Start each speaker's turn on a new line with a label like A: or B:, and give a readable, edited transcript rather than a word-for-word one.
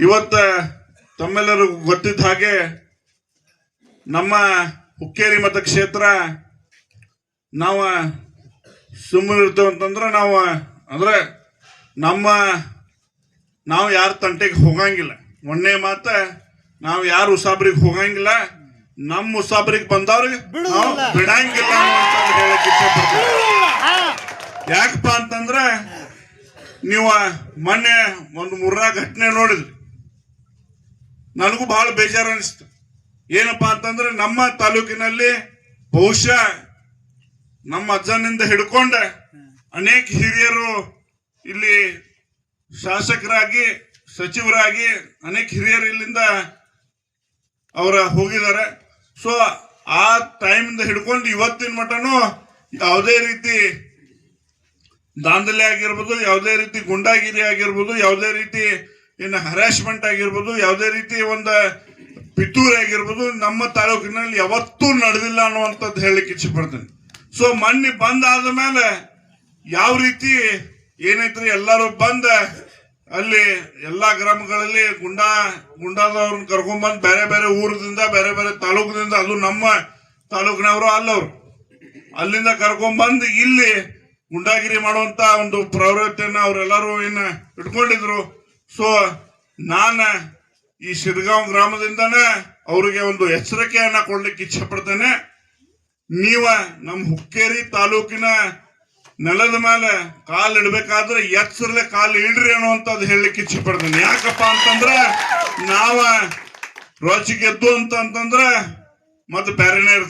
A: ಇವತ್ತ ತಮ್ಮೆಲ್ಲರಿಗೂ ಗೊತ್ತಿದ್ದ ಹಾಗೆ ನಮ್ಮ ಹುಕ್ಕೇರಿ ಮತಕ್ಷೇತ್ರ ನಾವು ಸುಮ್ಮನೆ ಇರ್ತೇವೆ ಅಂತಂದ್ರೆ ನಾವು ಯಾರ ತಂಟೆಗೆ ಹೋಗಂಗಿಲ್ಲ. ಒಂದೇ ಮಾತ, ನಾವು ಯಾರು ಉಸಾಬ್ರಿಗೆ ಹೋಗಂಗಿಲ್ಲ, ನಮ್ಮ ಉಸಾಬ್ರಿಗೆ ಬಂದವ್ರಿಗೆ ನಾವು ಬಿಡಂಗಿಲ್ಲ ಅಂತ ಹೇಳಕ್ ಇಷ್ಟಪಡ್ತೀವಿ. ಯಾಕಪ್ಪ ಅಂತಂದ್ರೆ ನೀವು ಮೊನ್ನೆ ಒಂದು 3-4 ಘಟನೆ ನೋಡಿದ್ರಿ. ನನಗೂ ಬಹಳ ಬೇಜಾರು ಅನಿಸ್ತು. ಏನಪ್ಪಾ ಅಂತಂದ್ರೆ ನಮ್ಮ ತಾಲೂಕಿನಲ್ಲಿ ಬಹುಶಃ ನಮ್ಮ ಅಜ್ಜನಿಂದ ಹಿಡ್ಕೊಂಡ ಅನೇಕ ಹಿರಿಯರು ಇಲ್ಲಿ ಶಾಸಕರಾಗಿ, ಸಚಿವರಾಗಿ ಅನೇಕ ಹಿರಿಯರು ಇಲ್ಲಿಂದ ಅವರ ಹೋಗಿದ್ದಾರೆ. ಸೊ ಆ ಟೈಮಿಂದ ಹಿಡ್ಕೊಂಡು ಇವತ್ತಿನ ಮಟನು ಯಾವುದೇ ರೀತಿ ದಾಂಧಲೆ ಆಗಿರ್ಬೋದು, ಯಾವುದೇ ರೀತಿ ಗುಂಡಾಗಿರಿ ಆಗಿರ್ಬೋದು, ಯಾವುದೇ ರೀತಿ ಹರಾಸ್ಮೆಂಟ್ ಆಗಿರ್ಬೋದು, ಯಾವುದೇ ರೀತಿ ಒಂದು ಪಿತೂರಿ ಆಗಿರ್ಬೋದು ನಮ್ಮ ತಾಲೂಕಿನಲ್ಲಿ ಯಾವತ್ತೂ ನಡೆದಿಲ್ಲ ಅನ್ನುವಂಥದ್ದು ಹೇಳಲಿಕ್ಕೆ ಇಚ್ಛೆ ಪಡ್ತೇನೆ. ಸೊ ಮೊನ್ನೆ ಬಂದಾದ ಮೇಲೆ ಯಾವ ರೀತಿ ಏನೈತ್ರಿ, ಎಲ್ಲರೂ ಬಂದ ಅಲ್ಲಿ ಎಲ್ಲಾ ಗ್ರಾಮಗಳಲ್ಲಿ ಗುಂಡಾದವ್ರನ್ನ ಕರ್ಕೊಂಡ್ಬಂದು ಬೇರೆ ಬೇರೆ ಊರದಿಂದ, ಬೇರೆ ಬೇರೆ ತಾಲೂಕಿನಿಂದ, ಅದು ನಮ್ಮ ತಾಲೂಕಿನವರು ಅಲ್ಲವ್ರು ಅಲ್ಲಿಂದ ಕರ್ಕೊಂಡ್ಬಂದು ಇಲ್ಲಿ ಗುಂಡಾಗಿರಿ ಮಾಡುವಂತ ಒಂದು ಪ್ರವೃತ್ತಿಯನ್ನ ಅವರೆಲ್ಲರೂ ಇಟ್ಕೊಂಡಿದ್ರು. ಸೊ ನಾನು ಈ ಶಿರಗಾಂವ್ ಗ್ರಾಮದಿಂದನೇ ಅವರಿಗೆ ಒಂದು ಎಚ್ಚರಿಕೆಯನ್ನ ಕೊಡ್ಲಿಕ್ಕೆ ಇಚ್ಛೆ ಪಡ್ತೇನೆ. ನೀವ ನಮ್ಮ ಹುಕ್ಕೇರಿ ತಾಲೂಕಿನ ನೆಲದ ಮೇಲೆ ಕಾಲು ಇಡ್ಬೇಕಾದ್ರೆ ಎಚ್ಚರಲೆ ಕಾಲು ಇಡ್ರಿ ಅನ್ನುವಂಥದ್ದು ಹೇಳಲಿಕ್ಕೆ ಇಚ್ಛೆ ಪಡ್ತೇನೆ. ಯಾಕಪ್ಪ ಅಂತಂದ್ರೆ ನಾವ ರೋಚಿ ಗೆದ್ದು ಅಂತಂದ್ರೆ ಮತ್ತೆ ಬೇರೆನೇ ಇರ್ತದೆ.